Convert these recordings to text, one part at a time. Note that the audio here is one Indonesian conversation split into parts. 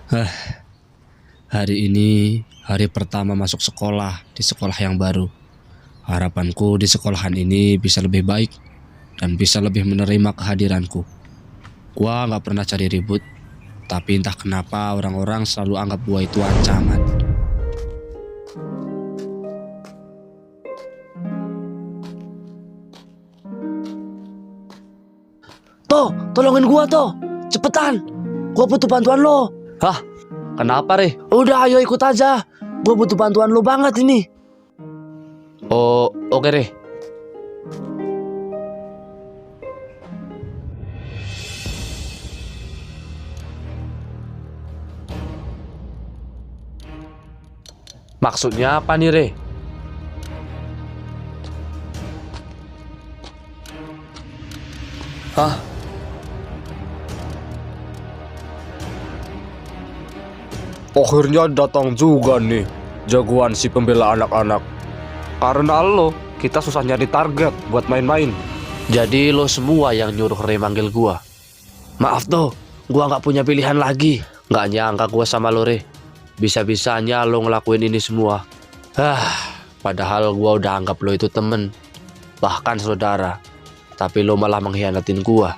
Hah, hari ini hari pertama masuk sekolah di sekolah yang baru. Harapanku di sekolahan ini bisa lebih baik dan bisa lebih menerima kehadiranku. Gua nggak pernah cari ribut, tapi entah kenapa orang-orang selalu anggap gua itu ancaman. Toh, tolongin gua toh. Cepetan. Gua butuh bantuan lo. Hah, kenapa Re? Udah, ayo ikut aja. Gua butuh bantuan lo banget ini. Oh, oke Re. Maksudnya apa nih Re? Hah? Akhirnya datang juga nih jagoan si pembela anak-anak. Karena lo, kita susah nyari target buat main-main. Jadi lo semua yang nyuruh Re manggil gua? Maaf toh, gua nggak punya pilihan lagi. Nggak nyangka gua sama lo Re. Bisa-bisanya lo ngelakuin ini semua. Padahal gua udah anggap lo itu temen, bahkan saudara. Tapi lo malah mengkhianatin gua.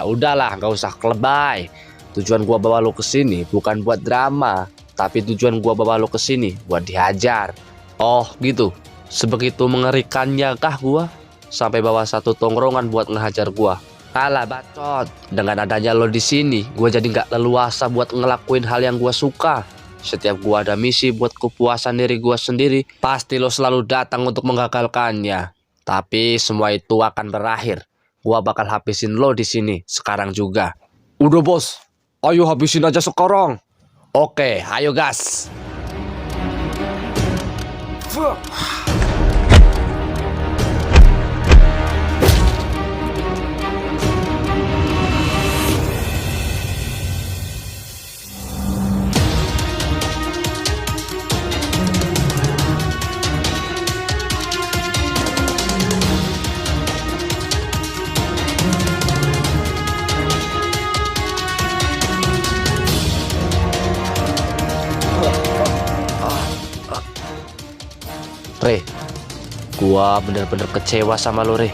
Udahlah, nggak usah kelebay. Tujuan gua bawa lo ke sini bukan buat drama, tapi tujuan gua bawa lo ke sini buat dihajar. Oh, gitu. Sebegitu mengerikannya kah gua sampai bawa satu tongkrongan buat ngehajar gua? Alah bacot. Dengan adanya lo di sini, gua jadi nggak leluasa buat ngelakuin hal yang gua suka. Setiap gua ada misi buat kepuasan diri gua sendiri, pasti lo selalu datang untuk menggagalkannya. Tapi semua itu akan berakhir. Gua bakal habisin lo di sini sekarang juga. Udah bos, ayo habisin aja sekarang. Oke, ayo gas. Re, gua bener-bener kecewa sama lo Re.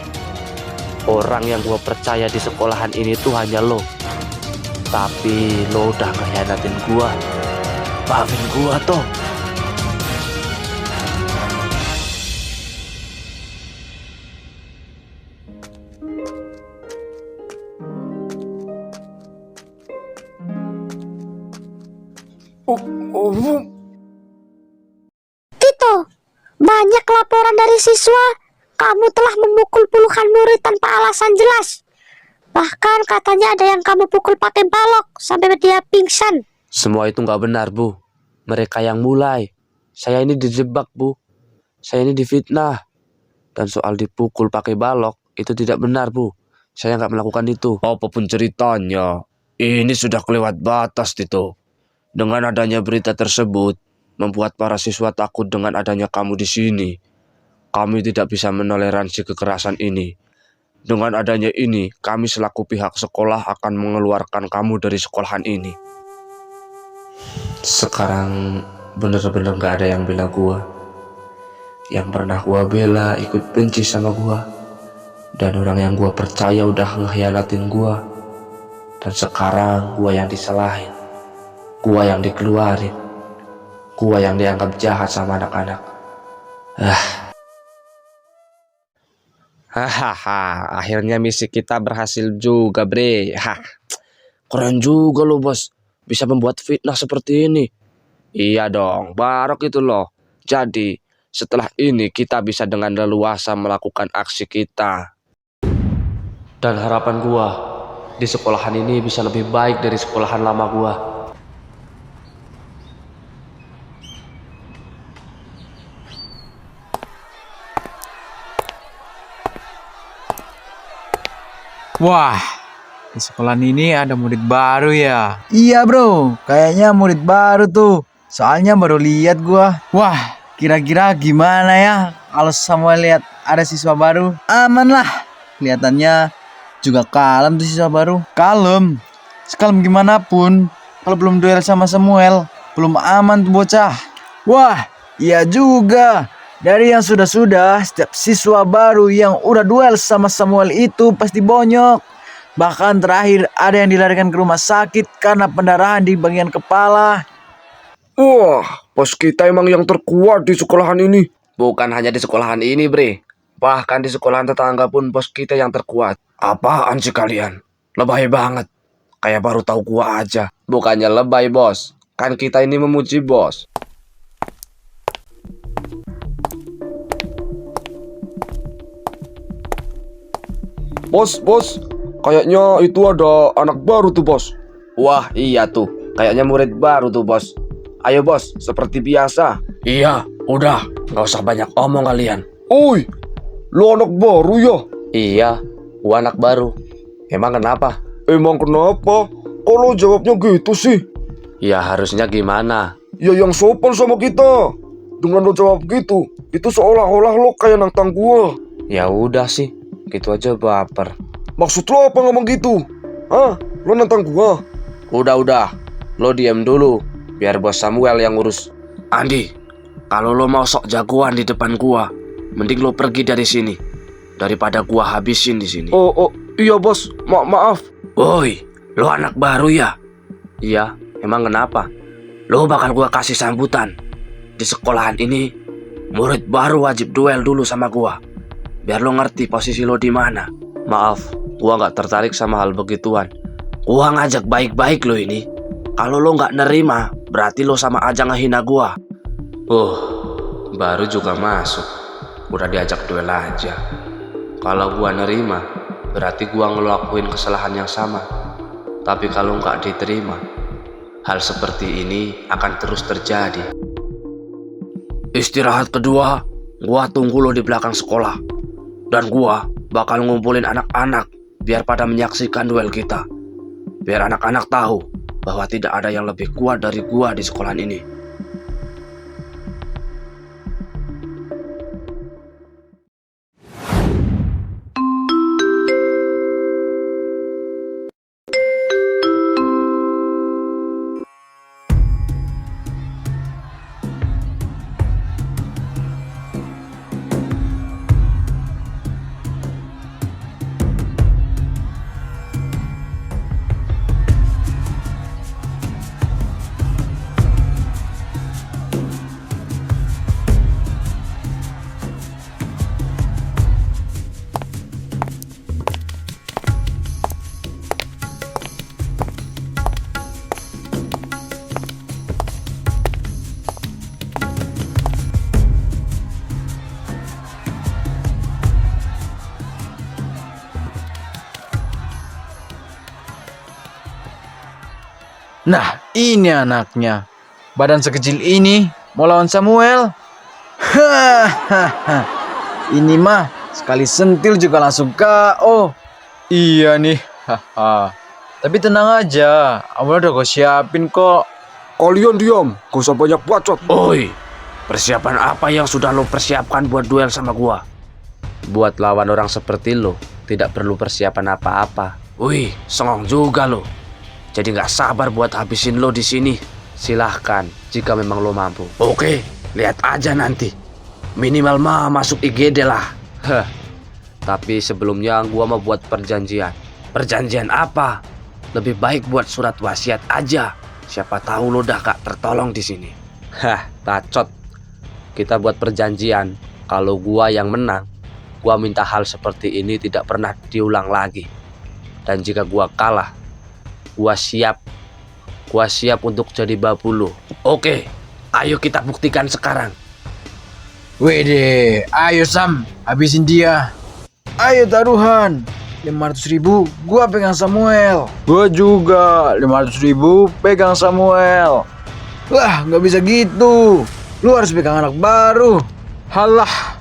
Orang yang gua percaya di sekolahan ini tuh hanya lo. Tapi lo udah ngehianatin gua. Maafin gua toh. Tito, banyak laporan dari siswa. Kamu telah memukul puluhan murid tanpa alasan jelas. Bahkan katanya ada yang kamu pukul pakai balok sampai dia pingsan. Semua itu nggak benar, Bu. Mereka yang mulai. Saya ini dijebak, Bu. Saya ini difitnah. Dan soal dipukul pakai balok, itu tidak benar, Bu. Saya nggak melakukan itu. Apapun ceritanya, ini sudah kelewat batas Tito. Dengan adanya berita tersebut, membuat para siswa takut dengan adanya kamu di sini. Kami tidak bisa menoleransi kekerasan ini. Dengan adanya ini, kami selaku pihak sekolah akan mengeluarkan kamu dari sekolahan ini. Sekarang bener-bener nggak ada yang bela gua. Yang pernah gua bela ikut benci sama gua. Dan orang yang gua percaya udah ngehianatin gua. Dan sekarang gua yang disalahin. Gua yang dikeluarin. Gua yang dianggap jahat sama anak-anak. Hahaha, akhirnya misi kita berhasil juga, Bre. Keren juga lo bos. Bisa membuat fitnah seperti ini. Iya dong, barok itu loh. Jadi, setelah ini kita bisa dengan leluasa melakukan aksi kita. Dan harapan gua, di sekolahan ini bisa lebih baik dari sekolahan lama gua. Wah, di sekolah ini ada murid baru ya. Iya bro, kayaknya murid baru tuh. Soalnya baru lihat gua. Wah, kira-kira gimana ya kalau Samuel lihat ada siswa baru? Aman lah. Kelihatannya juga kalem tuh siswa baru. Kalem. Sekalem gimana pun, kalau belum duel sama Samuel. Belum aman tuh bocah. Wah, iya juga. Dari yang sudah-sudah, setiap siswa baru yang udah duel sama Samuel itu pasti bonyok. Bahkan terakhir ada yang dilarikan ke rumah sakit karena pendarahan di bagian kepala. Wah, bos kita emang yang terkuat di sekolahan ini. Bukan hanya di sekolahan ini, Bre. Bahkan di sekolahan tetangga pun bos kita yang terkuat. Apaan sih kalian? Lebay banget. Kayak baru tahu gua aja. Bukannya lebay, bos. Kan kita ini memuji bos. Bos, kayaknya itu ada anak baru tuh, bos. Wah, iya tuh. Kayaknya murid baru tuh, bos. Ayo, bos. Seperti biasa. Iya, udah. Nggak usah banyak omong kalian. Oi, lo anak baru ya? Iya, gua anak baru. Emang kenapa? Emang kenapa? Kalau jawabnya gitu sih? Ya harusnya gimana? Ya yang sopan sama kita. Dengan lo jawab gitu, itu seolah-olah lo kayak nantang gua. Ya udah sih. Gitu aja baper. Maksud lo apa ngomong gitu? Hah? Lo nantang gua? Udah. Lo diem dulu. Biar bos Samuel yang ngurus. Andi, kalau lo mau sok jagoan di depan gua, mending lo pergi dari sini daripada gua habisin di sini. Oh, iya bos. Maaf. Woi, lo anak baru ya? Iya, emang kenapa? Lo bakal gua kasih sambutan. Di sekolahan ini, murid baru wajib duel dulu sama gua. Biar lo ngerti posisi lo di mana. Maaf, gua nggak tertarik sama hal begituan. Gua ngajak baik-baik lo ini. Kalau lo nggak nerima, berarti lo sama aja ngehina gua. Baru juga masuk. Udah diajak duel aja. Kalau gua nerima, berarti gua ngelakuin kesalahan yang sama. Tapi kalau nggak diterima, hal seperti ini akan terus terjadi. Istirahat kedua, gua tunggu lo di belakang sekolah. Dan gua bakal ngumpulin anak-anak biar pada menyaksikan duel kita. Biar anak-anak tahu bahwa tidak ada yang lebih kuat dari gua di sekolahan ini. Nah, ini anaknya. Badan sekecil ini mau lawan Samuel. Hahaha. Ini mah sekali sentil juga langsung KO. Iya nih. Haha. Tapi tenang aja, awalnya udah gue siapin kok. Kalian diam, gak usah banyak bacot. Oi, persiapan apa yang sudah lo persiapkan buat duel sama gua? Buat lawan orang seperti lo, tidak perlu persiapan apa-apa. Wih, songong juga lo. Jadi gak sabar buat habisin lo di sini. Silahkan, jika memang lo mampu. Oke, lihat aja nanti. Minimal mah masuk IGD lah. Tapi sebelumnya gua mau buat perjanjian. Perjanjian apa? Lebih baik buat surat wasiat aja. Siapa tahu lo udah gak tertolong di sini. Bacot. Kita buat perjanjian. Kalau gua yang menang, gua minta hal seperti ini tidak pernah diulang lagi. Dan jika gua kalah, gua siap untuk jadi babu lo. Oke, ayo kita buktikan sekarang. Wede, ayo Sam, habisin dia. Ayo taruhan. 500.000 gua pegang Samuel. Gua juga 500.000 pegang Samuel. Wah, nggak bisa gitu. Lu harus pegang anak baru. Halah,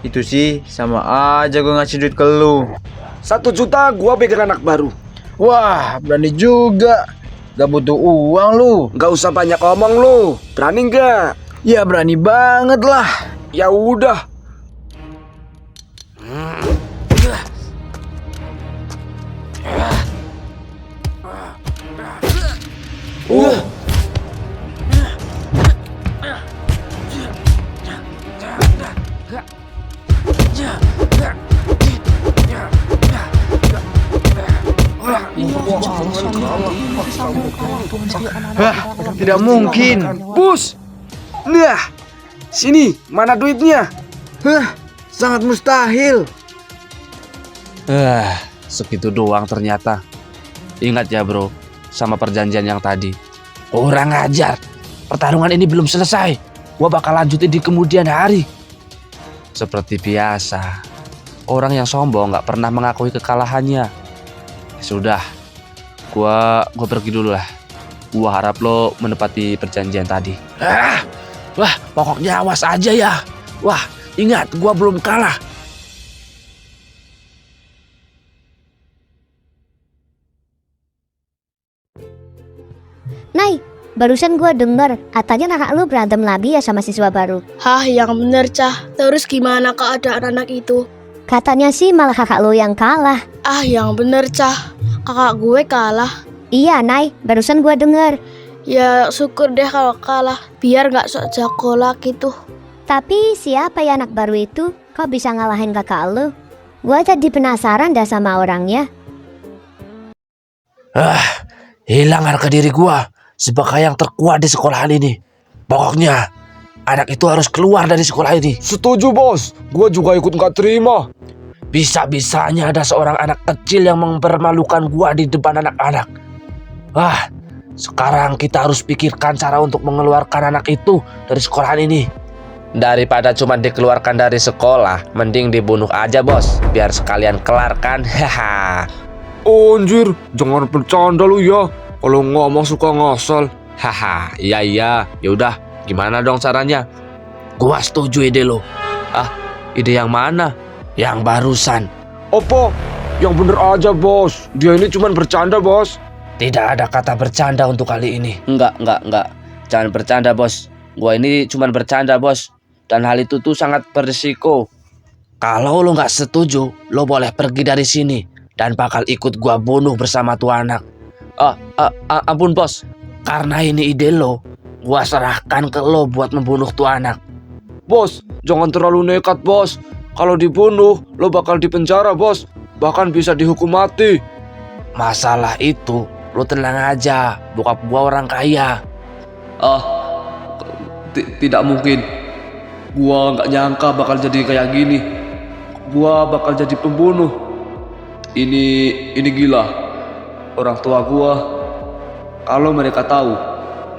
itu sih sama aja gua ngasih duit ke lu. 1 juta gua pegang anak baru. Wah, berani juga. Gak butuh uang lu. Gak usah banyak omong lu. Berani gak? Ya berani banget lah. Ya udah. Hah, tidak mungkin. Bos. Nah, sini, mana duitnya? Hah, sangat mustahil. Segitu doang ternyata. Ingat ya bro, sama perjanjian yang tadi. Kurang ajar. Pertarungan ini belum selesai. Gua bakal lanjutin di kemudian hari. Seperti biasa, orang yang sombong gak pernah mengakui kekalahannya. Sudah, gua pergi dulu lah. Gua harap lo menepati perjanjian tadi. Wah, pokoknya awas aja ya. Wah, ingat gua belum kalah. Nay, barusan gua denger katanya kakak lu berantem lagi ya sama siswa baru. Hah, yang bener, Cah. Terus gimana keadaan anak itu? Katanya sih malah kakak lu yang kalah. Ah, yang bener, Cah. Kakak gue kalah. Iya, Nay, barusan gua denger. Ya, syukur deh kalau kalah. Biar gak sok jago lagi tuh. Tapi siapa ya anak baru itu? Kok bisa ngalahin kakak lu? Gua jadi penasaran dah sama orangnya. Hilang harga diri gua sebagai yang terkuat di sekolahan ini. Pokoknya anak itu harus keluar dari sekolah ini. Setuju, Bos. Gua juga ikut nggak terima. Bisa-bisanya ada seorang anak kecil yang mempermalukan gua di depan anak-anak. Sekarang kita harus pikirkan cara untuk mengeluarkan anak itu dari sekolahan ini. Daripada cuma dikeluarkan dari sekolah, mending dibunuh aja bos, biar sekalian kelar kan. Oh, anjir, jangan bercanda lu ya. Kalau ngomong suka ngasal. Iya. Yaudah, gimana dong caranya? Gua setuju ide lo. Ide yang mana? Yang barusan. Apa? Yang bener aja, Bos. Dia ini cuma bercanda, Bos. Tidak ada kata bercanda untuk kali ini. Enggak. Jangan bercanda, bos. Gua ini cuma bercanda, bos. Dan hal itu tuh sangat berisiko. Kalau lo nggak setuju, lo boleh pergi dari sini dan bakal ikut gua bunuh bersama tuh anak. Ampun, bos. Karena ini ide lo, gua serahkan ke lo buat membunuh tuh anak. Bos, jangan terlalu nekat, Bos. Kalau dibunuh, lo bakal dipenjara, Bos. Bahkan bisa dihukum mati. Masalah itu, lo tenang aja. Bokap gua orang kaya. Tidak mungkin. Gua nggak nyangka bakal jadi kayak gini. Gua bakal jadi pembunuh. Ini gila. Orang tua gua, kalau mereka tahu,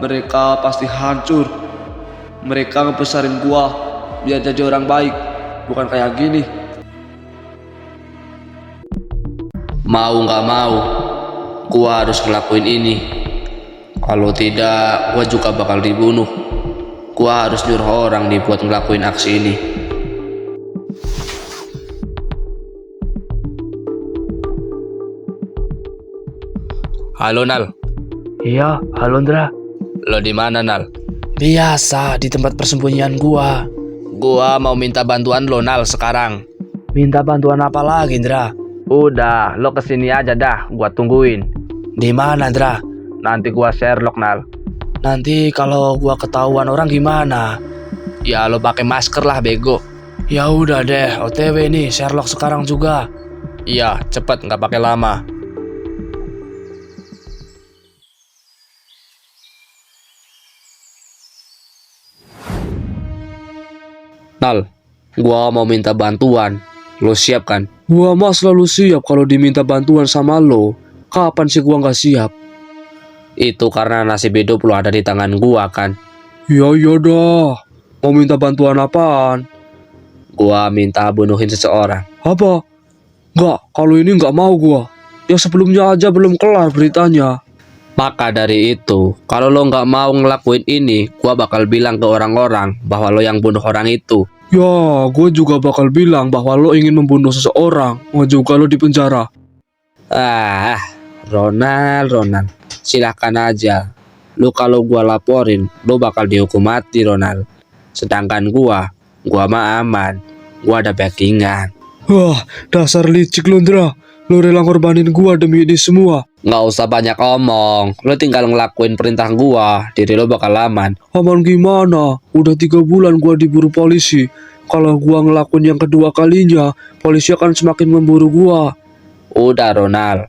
mereka pasti hancur. Mereka ngebesarin gua biar jadi orang baik, bukan kayak gini. Mau nggak mau, gua harus ngelakuin ini. Kalau tidak, gua juga bakal dibunuh. Gua harus nyuruh orang nih buat ngelakuin aksi ini. Halo Nal. Iya, halo Ndra. Lo di mana Nal? Biasa di tempat persembunyian gua. Gua mau minta bantuan lo Nal sekarang. Minta bantuan apa lagi, Ndra? Udah, lo kesini aja dah, gua tungguin. Di mana, Ndra? Nanti gua Sherlock Nal. Nanti kalau gua ketahuan orang gimana? Ya lo pakai masker lah bego. Ya udah deh, OTW nih, Sherlock sekarang juga. Iya, cepet nggak pakai lama. Nal, gua mau minta bantuan. Lo siap kan? Gua mah selalu siap kalau diminta bantuan sama lo. Kapan sih gua nggak siap? Itu karena nasib hidup lo ada di tangan gua kan. Ya dah. Mau minta bantuan apaan? Gua minta bunuhin seseorang. Apa? Nggak, kalau ini nggak mau gua. Yang sebelumnya aja belum kelar beritanya. Maka dari itu, kalau lo nggak mau ngelakuin ini, gua bakal bilang ke orang-orang bahwa lo yang bunuh orang itu. Ya, gue juga bakal bilang bahwa lo ingin membunuh seseorang. Mau juga lo di penjara. Ronald, silahkan aja. Lo kalau gua laporin, lo bakal dihukum mati Ronald. Sedangkan gua mah aman. Gua ada backingan. Wah, dasar licik lo, Ndra. Lo rela ngorbanin gua demi ini semua. Nggak usah banyak omong. Lo tinggal ngelakuin perintah gua, diri lo bakal aman. Aman gimana? Udah 3 bulan gua diburu polisi. Kalau gua ngelakuin yang kedua kalinya, polisi akan semakin memburu gua. Udah Ronald,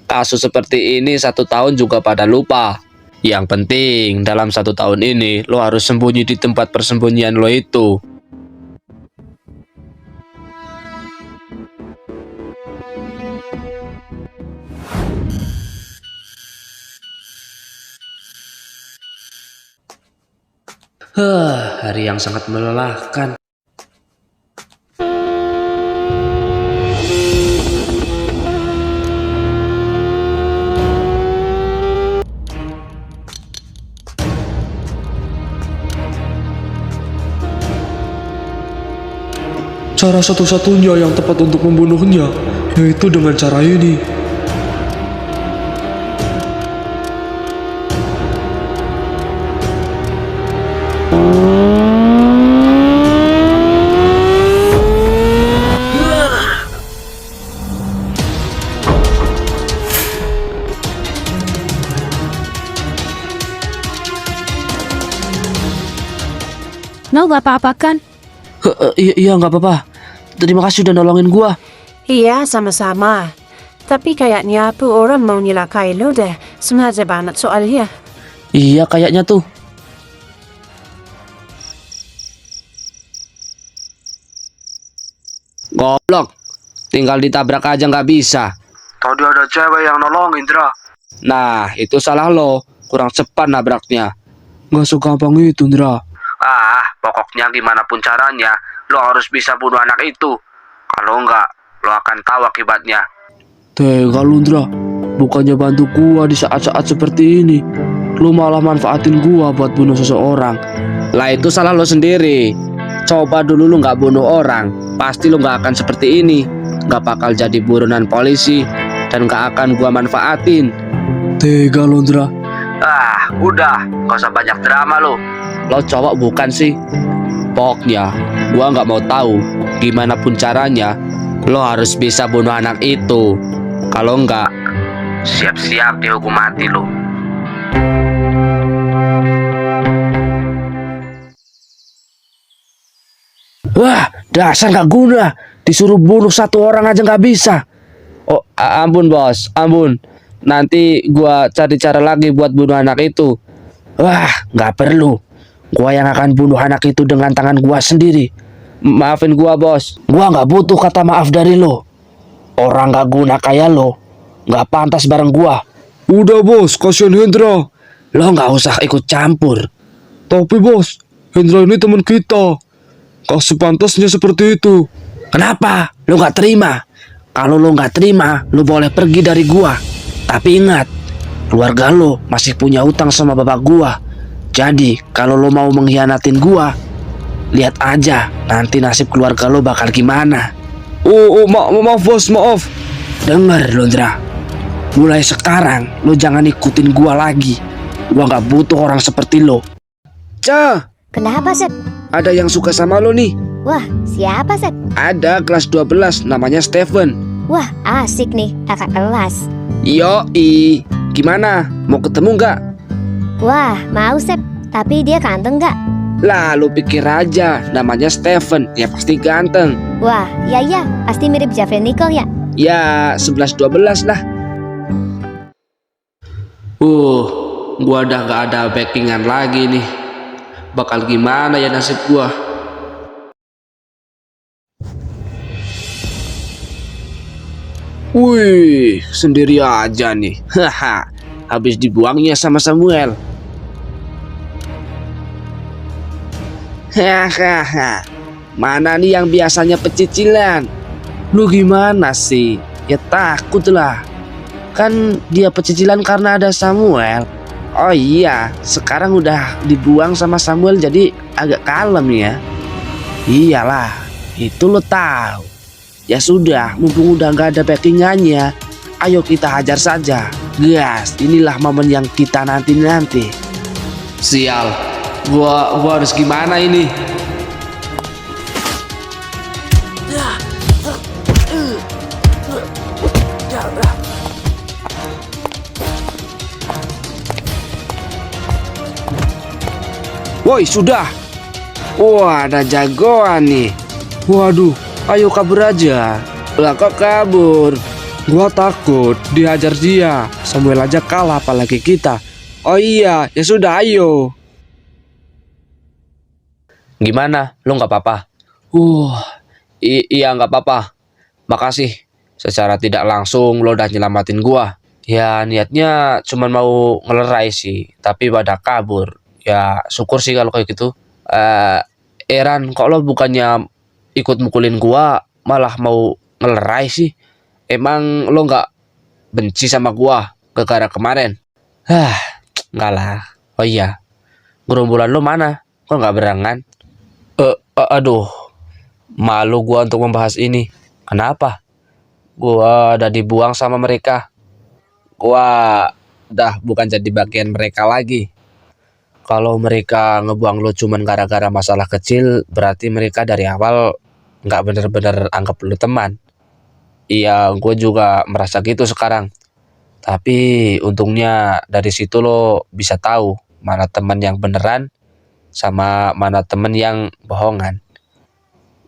Kasus seperti ini 1 tahun juga pada lupa. Yang penting dalam 1 tahun ini lo harus sembunyi di tempat persembunyian lo itu. Hari yang sangat melelahkan. Cara satu-satunya yang tepat untuk membunuhnya yaitu dengan cara ini. No, gak apa-apa kan? Iya nggak apa-apa. Terima kasih udah nolongin gua. Iya, sama-sama. Tapi kayaknya apa orang mau nyelakai lo deh. Sengaja banget soalnya. Iya kayaknya tuh. Goblok, tinggal ditabrak aja nggak bisa. Tadi ada cewek yang nolongin, Indra. Nah, itu salah lo. Kurang cepat nabraknya. Gak segampang itu, Ndra. Pokoknya gimana pun caranya, lo harus bisa bunuh anak itu. Kalau enggak, lo akan tahu akibatnya. Tega lu, Ndra. Bukannya bantu gua di saat-saat seperti ini, lu malah manfaatin gua buat bunuh seseorang. Lah itu salah lo sendiri. Coba dulu lu nggak bunuh orang, pasti lu nggak akan seperti ini. Nggak bakal jadi buronan polisi dan nggak akan gua manfaatin. Tega lu, Ndra. Udah, gak usah banyak drama lo. Lo cowok bukan sih? Pokoknya gua nggak mau tahu. Gimana pun caranya, lo harus bisa bunuh anak itu. Kalau nggak, Siap-siap dihukum mati lo. Wah, dasar nggak guna. Disuruh bunuh 1 orang aja nggak bisa. oh ampun bos, ampun. Nanti gua cari cara lagi buat bunuh anak itu. Wah, nggak perlu. Gua yang akan bunuh anak itu dengan tangan gua sendiri. Maafin gua bos. Gua nggak butuh kata maaf dari lo. Orang nggak guna kayak lo nggak pantas bareng gua. Udah, bos, kasihan Hendra. Lo nggak usah ikut campur. Tapi, bos, Hendra ini teman kita. Gak sepantasnya seperti itu. Kenapa? Lo nggak terima? Kalau lo nggak terima, lo boleh pergi dari gua. Tapi ingat, keluarga lo masih punya utang sama bapak gua. Jadi, kalau lo mau mengkhianatin gua, lihat aja nanti nasib keluarga lo bakal gimana. Maaf, bos, maaf. Dengar, Londra. Mulai sekarang, lo jangan ikutin gua lagi. Gua nggak butuh orang seperti lo. Cah, Kenapa, Sep? ada yang suka sama lo nih. Wah, siapa, Sep? Ada kelas 12, namanya Steven. Wah, asik nih, kakak kelas. Yoi, gimana? Mau ketemu nggak? Wah, mau, Sep. Tapi dia ganteng nggak? Lah, lu pikir aja, namanya Steven, ya pasti ganteng. Wah, iya, pasti mirip Javel Nicole ya? Ya, 11-12 lah. Gua udah gak ada backingan lagi nih. Bakal gimana ya nasib gua? Wih, sendiri aja nih. Haha, habis dibuangnya sama Samuel. Hahaha, mana nih yang biasanya pecicilan? Lu gimana sih? Ya takut lah. Kan dia pecicilan karena ada Samuel. Oh iya, sekarang udah dibuang sama Samuel jadi agak kalem ya. Iyalah, itu lo tahu. Ya sudah, mumpung udah gak ada backingannya, ayo kita hajar saja. Gas, inilah momen yang kita nanti-nanti. Sial, gua harus gimana ini? Woi, sudah. Wah, ada jagoan nih. Waduh, ayo kabur aja. Lah kok kabur? Gua takut dihajar dia. Samuel aja kalah apalagi kita. Oh iya, ya sudah ayo. Gimana? Lo nggak apa-apa? Iya nggak apa-apa. Makasih. Secara tidak langsung lo udah nyelamatin gua. Ya niatnya cuman mau ngelerai sih, tapi pada kabur. Ya syukur sih kalau kayak gitu. Eran, kok lo bukannya ikut mukulin gua, malah mau ngelerai sih? Emang lo nggak benci sama gua gara-gara kemarin? Nggak lah. Oh iya, gerombolan lo mana? Kok nggak berangan? Aduh, malu gua untuk membahas ini. Kenapa? Gua udah dibuang sama mereka. Gua udah bukan jadi bagian mereka lagi. Kalau mereka ngebuang lo cuman gara-gara masalah kecil, berarti mereka dari awal nggak bener-bener anggap lo teman. Iya, gue juga merasa gitu sekarang. Tapi untungnya dari situ lo bisa tahu mana teman yang beneran sama mana temen yang bohongan.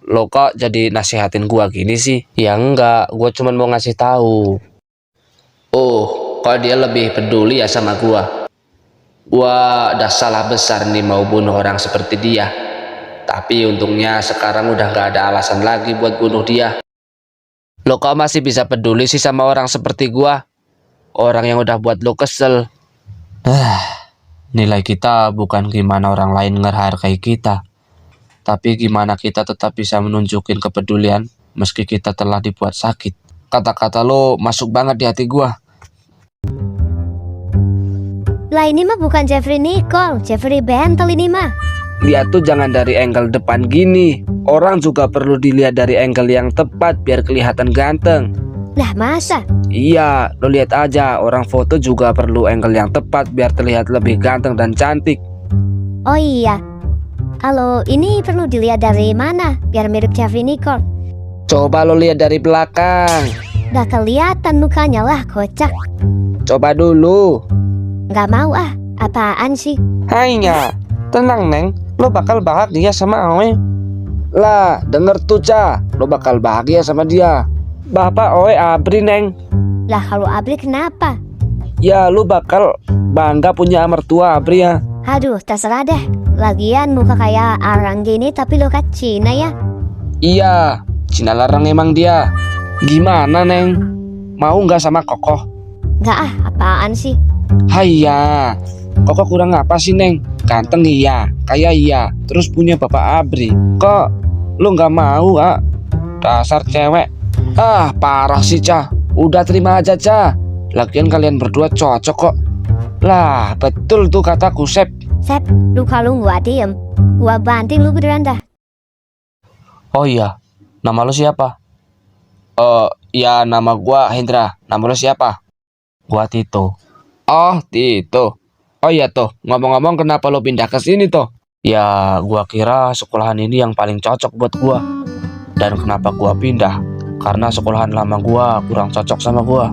Lo kok jadi nasihatin gua gini sih? Ya enggak, gua cuman mau ngasih tahu. Oh, kok dia lebih peduli ya sama gua? Gua udah salah besar nih mau bunuh orang seperti dia. Tapi untungnya sekarang udah gak ada alasan lagi buat bunuh dia. Lo kok masih bisa peduli sih sama orang seperti gua? Orang yang udah buat lo kesel. Nilai kita bukan gimana orang lain ngehargai kita, tapi gimana kita tetap bisa menunjukin kepedulian meski kita telah dibuat sakit. Kata-kata lo masuk banget di hati gua. Lah ini mah bukan Jeffrey Nicole, Jeffrey Bentel ini mah. Lihat tuh jangan dari angle depan gini. Orang juga perlu dilihat dari angle yang tepat biar kelihatan ganteng. Lah masa? Iya, lo lihat aja, orang foto juga perlu angle yang tepat biar terlihat lebih ganteng dan cantik. Oh iya. Halo, ini perlu dilihat dari mana biar mirip Jeffrey Nicole? Coba lo lihat dari belakang. Gak kelihatan mukanya lah, kocak. Coba dulu. Gak mau ah, apaan sih? Hainya, tenang Neng, lo bakal bahagia sama Oe. Lah, denger tuh Ca, lo bakal bahagia sama dia. Bapak Oe Abri Neng. Lah kalau Abri kenapa? Ya lu bakal bangga punya mertua Abri ya. Aduh, terserah deh. Lagian muka kayak arang gini tapi lo kan Cina ya? Iya, Cina larang emang dia. Gimana Neng? Mau nggak sama Kokoh? Nggak ah, apaan sih? Haiya, Kokoh kurang apa sih Neng? Ganteng iya, kaya iya, terus punya bapak Abri. Kok lu nggak mau ah? Dasar cewek. Ah, parah sih Ca. Udah terima aja Ca. Lagian kalian berdua cocok kok. Lah, betul tuh kataku Sep. Sep, lu kalau nggak diem, gua banting lu beneran dah. Oh iya, nama lo siapa? Ya nama gua Hendra. Nama lo siapa? Gua Tito. Oh, Tito. Oh iya toh, ngomong-ngomong kenapa lo pindah ke sini toh? Ya, gua kira sekolahan ini yang paling cocok buat gua. Dan kenapa gua pindah? Karena sekolahan lama gua kurang cocok sama gua.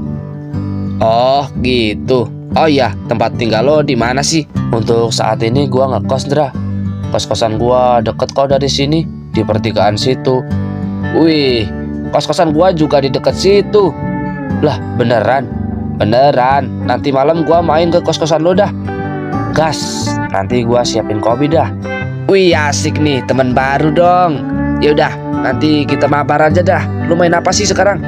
Oh, gitu. Oh iya, tempat tinggal lo di mana sih? Untuk saat ini gua ngekos, Dra. Kos-kosan gua deket kok dari sini, di pertigaan situ. Wih, kos-kosan gua juga di dekat situ. Lah, beneran? Beneran, nanti malam gua main ke kos-kosan lo dah. Gas, nanti gua siapin kopi dah. Wih, asik nih, teman baru dong. Ya udah, nanti kita mabar aja dah. Lu main apa sih sekarang?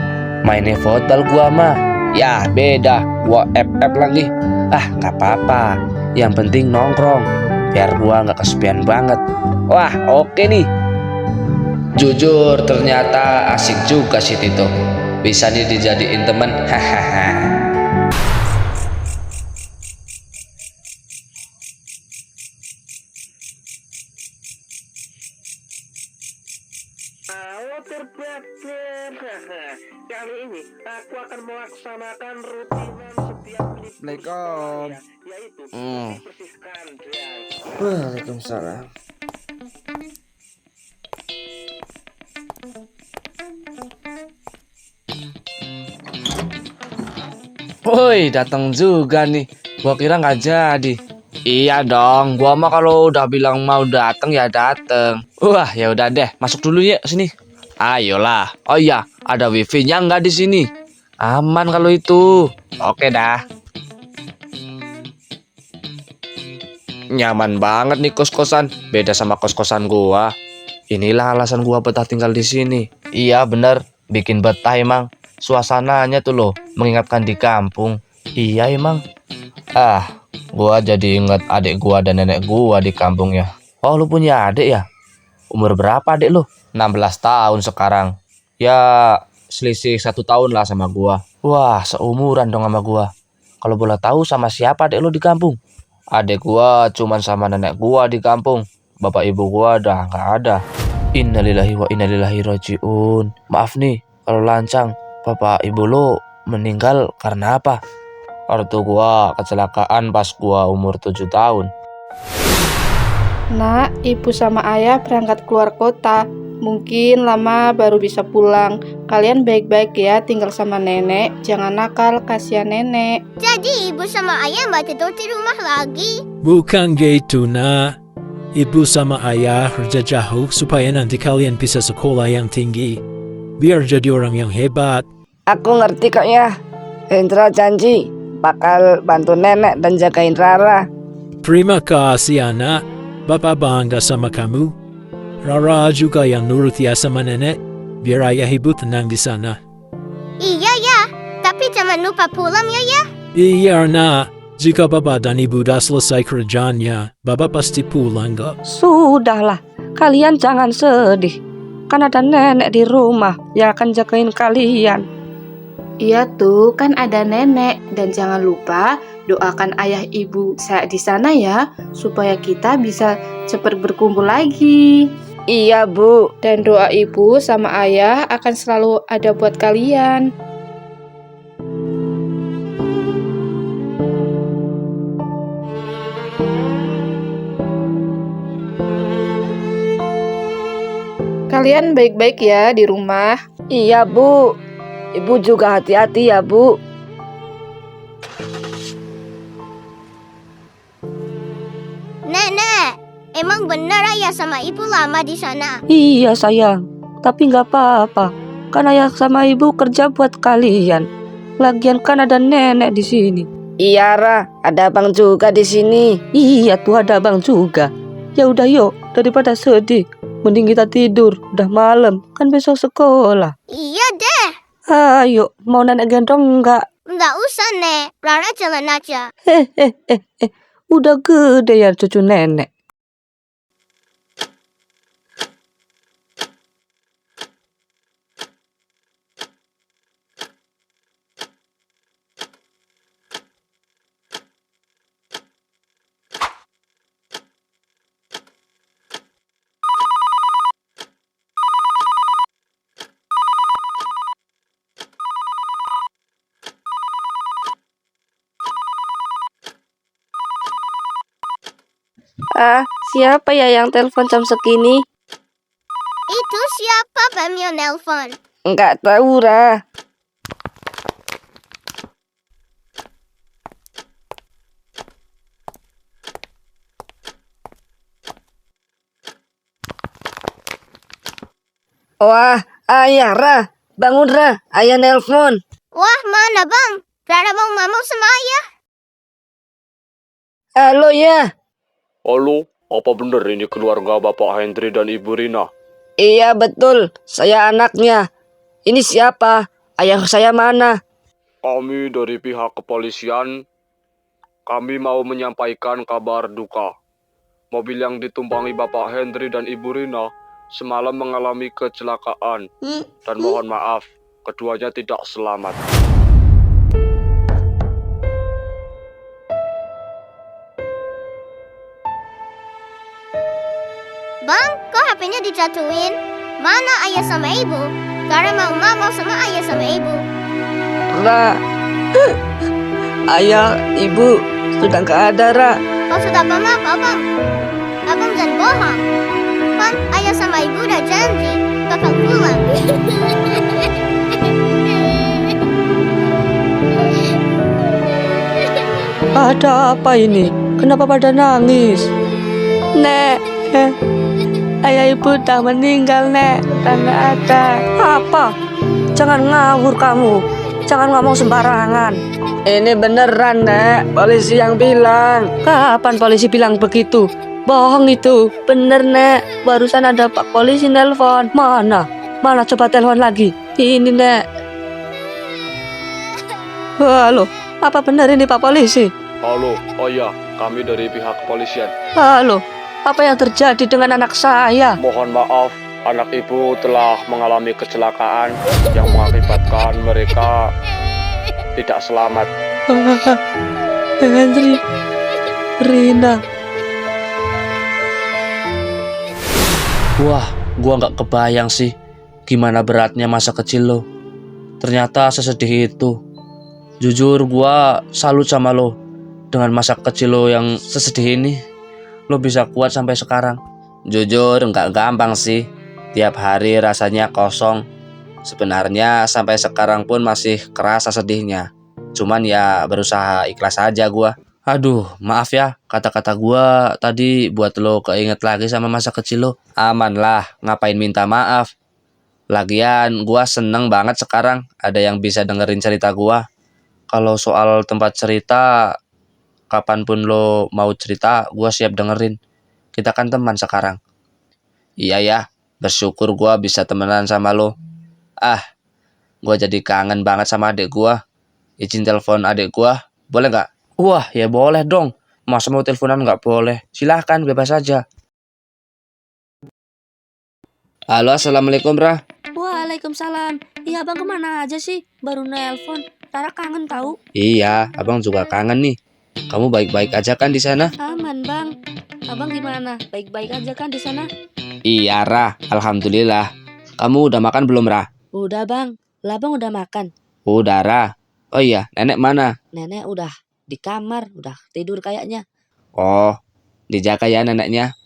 Mainnya football gua mah. Ya, beda. Gua FF lagi. Ah, nggak apa-apa. Yang penting nongkrong, biar gua nggak kesepian banget. Wah, oke nih. Jujur, ternyata asik juga sih Tito. Bisa nih dijadiin temen. Hahaha. Kali ini aku akan melaksanakan rutinan setiap menit Assalamualaikum. yaitu Hmm. bersihkan drang. Waalaikumsalam. Woi, datang juga nih. Gua kira nggak jadi. Iya dong, gua mah kalau udah bilang mau datang ya datang. Wah, ya udah deh, masuk dulu ya sini. Ayolah. Oh iya, ada wifi-nya nggak di sini? Aman kalau itu. Oke dah. Nyaman banget nih kos-kosan. Beda sama kos-kosan gua. Inilah alasan gua betah tinggal di sini. Iya bener, bikin betah emang. Suasananya tuh loh, mengingatkan di kampung. Iya emang. Gua jadi inget adik gua dan nenek gua di kampung ya. Oh, lu punya adik ya? Umur berapa adik lu? 16 tahun sekarang. Ya, selisih 1 tahun lah sama gua. Wah, seumuran dong sama gua. Kalau boleh tahu sama siapa adik lu di kampung? Adik gua cuman sama nenek gua di kampung. Bapak ibu gua udah nggak ada. Innalillahi wa inna ilaihi rajiun. Maaf nih kalau lancang. Bapak ibu lu meninggal karena apa? Ortu gua kecelakaan pas gua umur 7 tahun. Nak, ibu sama ayah berangkat keluar kota. Mungkin lama baru bisa pulang. Kalian baik-baik ya tinggal sama nenek. Jangan nakal, kasihan nenek. Jadi ibu sama ayah mbak tidur di rumah lagi? Bukan gitu, nak. Ibu sama ayah kerja jauh supaya nanti kalian bisa sekolah yang tinggi. Biar jadi orang yang hebat. Aku ngerti kok ya. Hendra janji bakal bantu nenek dan jagain Rara. Terima kasih, anak. Bapak bangga sama kamu. Rara juga yang nurut ya sama nenek. Biar ayah ibu tenang di sana. Iya ya, tapi jangan lupa pulang ya. Iya, nak. Jika bapak dan ibu udah selesai kerjaannya, bapak pasti pulang kok. Sudahlah, kalian jangan sedih. Kan ada nenek di rumah yang akan jagain kalian. Iya tuh, kan ada nenek. Dan jangan lupa doakan ayah ibu saya di sana ya, supaya kita bisa cepat berkumpul lagi. Iya, Bu. Dan doa ibu sama ayah akan selalu ada buat kalian. Kalian baik-baik ya di rumah. Iya, Bu. Ibu juga hati-hati ya, Bu. Nenek, emang benar ayah sama ibu lama di sana? Iya, sayang. Tapi nggak apa-apa. Kan ayah sama ibu kerja buat kalian. Lagian kan ada nenek di sini. Iya, Ra. Ada abang juga di sini. Iya, tuh ada abang juga. Ya udah yuk, daripada sedih. Mending kita tidur. Udah malam. Kan besok sekolah. Iya deh. Ayo, mau nenek gendong nggak? Nggak usah, Nek. Rara jalan aja. Udah gede ya cucu nenek. Siapa ya yang telepon jam segini? Itu siapa Bam yang nelpon? Enggak tahu, Ra. Wah, ayah, Ra. Bangun, Ra. Ayah nelpon. Wah, mana Bang? Rara mau ngomong sama ayah. Halo, ya. Halo, apa benar ini keluarga Bapak Hendri dan Ibu Rina? Iya, betul. Saya anaknya. Ini siapa? Ayah saya mana? Kami dari pihak kepolisian, kami mau menyampaikan kabar duka. Mobil yang ditumpangi Bapak Hendri dan Ibu Rina semalam mengalami kecelakaan. Dan mohon maaf, keduanya tidak selamat. Bang, kok HP-nya dijatuhin? Mana ayah sama ibu? Rara mau ngomong sama ayah sama ibu. Ra. Ayah, ibu sudah nggak ada, Ra. Kau sudah apa, Bang? Abang jangan bohong. Kan ayah sama ibu udah janji bakal pulang. Ada apa ini? Kenapa pada nangis? Nek, ayah ibu udah meninggal, Nek. Udah nggak ada. Apa? Jangan ngawur kamu. Jangan ngomong sembarangan. Ini beneran, Nek. Polisi yang bilang. Kapan polisi bilang begitu? Bohong itu. Bener, Nek. Barusan ada Pak Polisi nelpon. Mana? Mana coba telepon lagi. Ini, Nek. Halo, apa benar ini Pak Polisi? Halo, oh ya, kami dari pihak kepolisian. Halo, apa yang terjadi dengan anak saya? Mohon maaf, anak ibu telah mengalami kecelakaan yang mengakibatkan mereka tidak selamat. Henry, Rina. Wah, gua nggak kebayang sih gimana beratnya masa kecil lo. Ternyata sesedih itu. Jujur gua salut sama lo dengan masa kecil lo yang sesedih ini. Lo bisa kuat sampai sekarang. Jujur nggak gampang sih. Tiap hari rasanya kosong. Sebenarnya sampai sekarang pun masih kerasa sedihnya. Cuman ya berusaha ikhlas aja gua. Aduh, maaf ya, kata-kata gua tadi buat lo keinget lagi sama masa kecil lo. Aman lah, ngapain minta maaf. Lagian gua seneng banget sekarang ada yang bisa dengerin cerita gua. Kalau soal tempat cerita, kapanpun lo mau cerita, gua siap dengerin. Kita kan teman sekarang. Iya ya, bersyukur gua bisa temenan sama lo. Gua jadi kangen banget sama adik gua. Izin telepon adik gua, boleh nggak? Wah, ya boleh dong. Masa mau teleponan nggak boleh? Silahkan, bebas aja. Halo, assalamualaikum, Ra. Waalaikumsalam. Iya, Abang kemana aja sih? Baru nelpon. Rara kangen tahu. Iya, abang juga kangen nih. Kamu baik-baik aja kan di sana? Aman, Bang. Abang gimana? Baik-baik aja kan di sana? Iya, Ra. Alhamdulillah. Kamu udah makan belum, Ra? Udah, Bang. Lah, Bang udah makan. Udah, Ra. Oh iya, nenek mana? Nenek udah di kamar, udah tidur kayaknya. Oh, dijaga ya neneknya.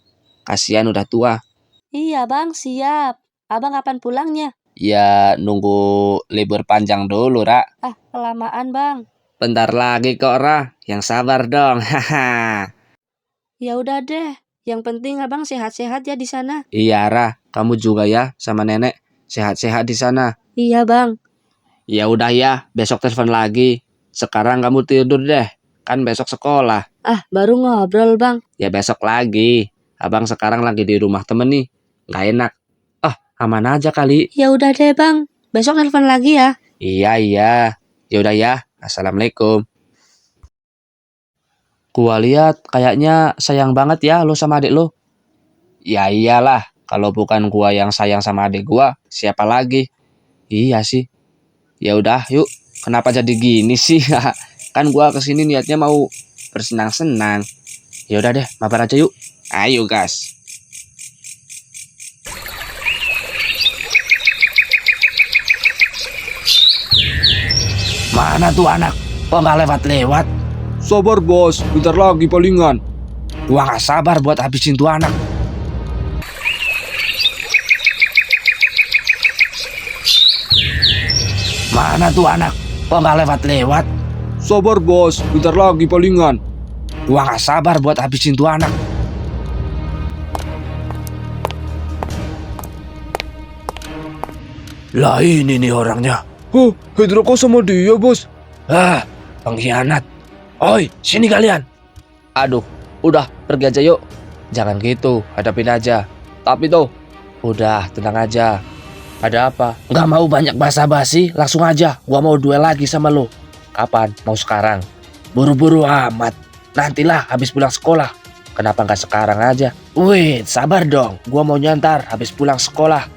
Kasihan udah tua. Iya, Bang, siap. Abang kapan pulangnya? Ya, nunggu libur panjang dulu, Ra. Kelamaan, Bang. Bentar lagi kok, Ra. Yang sabar dong. Haha. Ya udah deh. Yang penting Abang sehat-sehat ya di sana. Iya, Ra. Kamu juga ya sama nenek. Sehat-sehat di sana. Iya, Bang. Ya udah ya, besok telepon lagi. Sekarang kamu tidur deh. Kan besok sekolah. Baru ngobrol, Bang. Ya besok lagi. Abang sekarang lagi di rumah temen nih. Nggak enak. Aman aja kali. Ya udah deh, Bang. Besok telepon lagi ya. Iya. Ya udah ya. Assalamualaikum. Gua lihat kayaknya sayang banget ya lo sama adik lo. Ya iyalah. Kalau bukan gua yang sayang sama adik gua, siapa lagi? Iya sih. Ya udah, yuk. Kenapa jadi gini sih? Kan gua kesini niatnya mau bersenang-senang. Ya udah deh, mabar aja yuk. Ayo, gas. Mana tuh anak? Kok nggak lewat-lewat? Sabar bos, bentar lagi palingan. Gua nggak sabar buat habisin tuh anak. Mana tuh anak? Kok nggak lewat-lewat? Sabar bos, bentar lagi palingan. Gua nggak sabar buat habisin tuh anak. Lah ini nih orangnya. Hendra kok sama dia bos? Pengkhianat. Oi, sini kalian. Aduh, udah pergi aja yuk. Jangan gitu, hadapin aja. Tapi tuh, udah tenang aja. Ada apa? Nggak mau banyak basa-basi, langsung aja. Gua mau duel lagi sama lo. Kapan? Mau sekarang? Buru-buru amat. Nantilah habis pulang sekolah. Kenapa nggak sekarang aja? Wait, sabar dong. Gua mau nyantar habis pulang sekolah.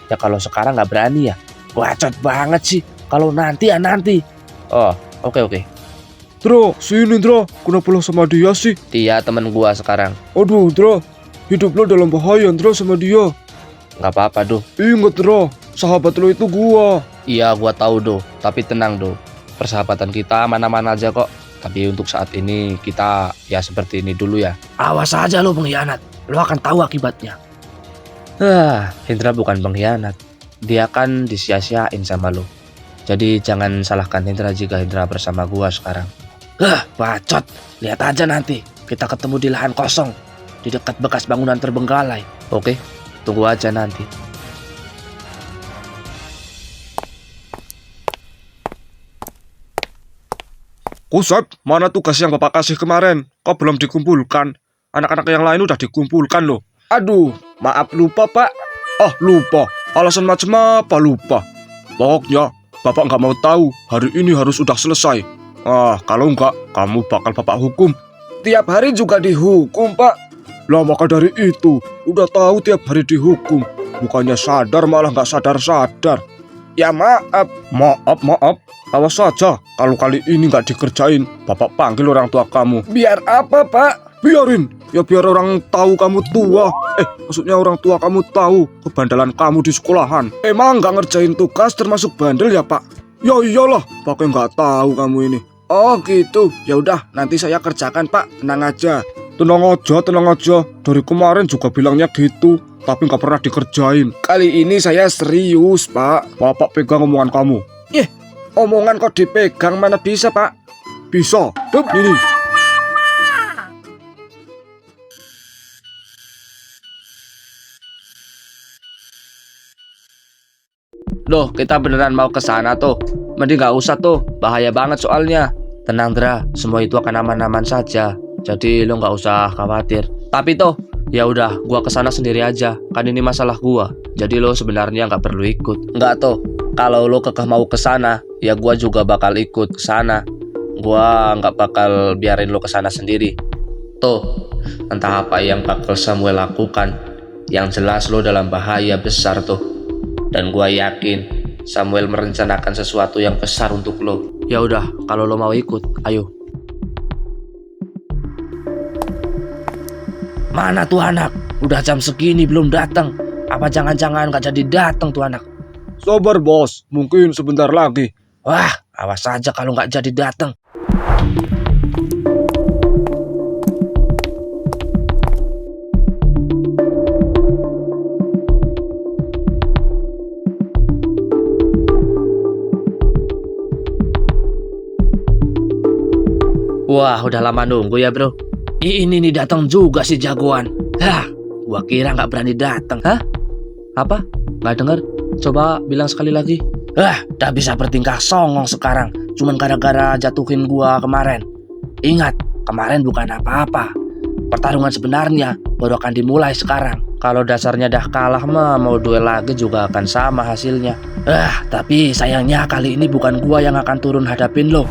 Ya kalau sekarang nggak berani ya. Bacot banget sih. Kalau nanti ya nanti. Oh, oke. Dra, sini Dra. Kenapa lo sama dia sih? Dia temen gua sekarang. Aduh Dra, hidup lo dalam bahaya Dra sama dia. Nggak apa-apa Do. Ingat Dra, sahabat lo itu gua. Iya, gua tahu Do. Tapi tenang Do. Persahabatan kita aman-aman aja kok. Tapi untuk saat ini kita ya seperti ini dulu ya. Awas aja lo pengkhianat. Lo akan tahu akibatnya. Hendra bukan pengkhianat. Dia kan disia-siain sama lo. Jadi jangan salahkan Hendra jika Hendra bersama gua sekarang. Bacot. Lihat aja nanti. Kita ketemu di lahan kosong. Di dekat bekas bangunan terbengkalai. Oke, tunggu aja nanti. Kusep, mana tugas yang Bapak kasih kemarin? Kok belum dikumpulkan? Anak-anak yang lain udah dikumpulkan loh. Aduh, maaf lupa Pak. Ah, lupa. Alasan macam apa lupa? Pokoknya, Bapak nggak mau tahu. Hari ini harus sudah selesai. Ah, kalau nggak, kamu bakal Bapak hukum. Tiap hari juga dihukum, Pak. Lah maka dari itu, udah tahu tiap hari dihukum. Bukannya sadar malah nggak sadar-sadar. Ya maaf. Maaf. Awas saja, kalau kali ini nggak dikerjain, Bapak panggil orang tua kamu. Biar apa, Pak? Biarin. Ya biar orang tahu kamu tua. Maksudnya orang tua kamu tahu kebandelan kamu di sekolahan. Emang nggak ngerjain tugas termasuk bandel ya, Pak? Ya iyalah, pakai nggak tahu kamu ini. Oh gitu. Ya udah, nanti saya kerjakan, Pak. Tenang aja. Tenang aja. Dari kemarin juga bilangnya gitu, tapi nggak pernah dikerjain. Kali ini saya serius, Pak. Bapak pegang omongan kamu. Omongan kok dipegang, mana bisa, Pak? Bisa. Tuh, ini. Loh, kita beneran mau ke sana tuh. Mending nggak usah tuh, bahaya banget soalnya. Tenang Dra, semua itu akan aman-aman saja. Jadi lo nggak usah khawatir. Tapi tuh, ya udah, gua ke sana sendiri aja. Kan ini masalah gua. Jadi lo sebenarnya nggak perlu ikut. Nggak tuh. Kalau lo kekeh mau ke sana, ya gua juga bakal ikut ke sana. Gua nggak bakal biarin lo ke sana sendiri. Tuh, entah apa yang bakal Samuel lakukan. Yang jelas lo dalam bahaya besar tuh. Dan gua yakin Samuel merencanakan sesuatu yang besar untuk lo. Ya udah, kalau lo mau ikut, ayo. Mana tuh anak? Udah jam segini belum datang. Apa jangan-jangan gak jadi datang tuh anak? Sabar, Bos. Mungkin sebentar lagi. Wah, awas saja kalau gak jadi datang. Wah, udah lama nunggu ya, bro. Ini nih datang juga si jagoan. Gua kira nggak berani datang. Hah? Apa? Nggak dengar? Coba bilang sekali lagi. Udah bisa bertingkah songong sekarang. Cuman gara-gara jatuhin gua kemarin. Ingat, kemarin bukan apa-apa. Pertarungan sebenarnya baru akan dimulai sekarang. Kalau dasarnya dah kalah mah, mau duel lagi juga akan sama hasilnya. Tapi sayangnya kali ini bukan gua yang akan turun hadapin lo.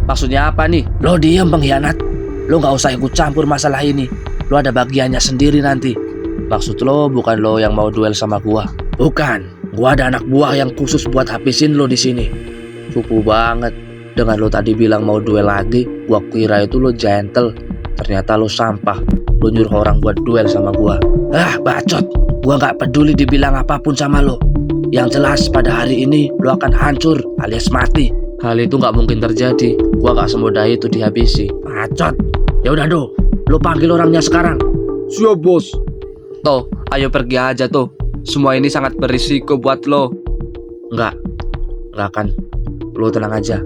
Maksudnya apa nih? Lo diem pengkhianat. Lo gak usah ikut campur masalah ini. Lo ada bagiannya sendiri nanti. Maksud lo bukan lo yang mau duel sama gua? Bukan. Gua ada anak buah yang khusus buat habisin lo di sini. Cupu banget. Dengan lo tadi bilang mau duel lagi, gua kira itu lo gentle. Ternyata lo sampah. Lo nyuruh orang buat duel sama gua. Bacot. Gua gak peduli dibilang apapun sama lo. Yang jelas pada hari ini lo akan hancur alias mati. Hal itu nggak mungkin terjadi. Gua nggak semudah itu dihabisi. Bacot. Ya udah do, lo panggil orangnya sekarang. Siap, Bos. Toh, ayo pergi aja tuh. Semua ini sangat berisiko buat lo. Nggak akan. Lo tenang aja.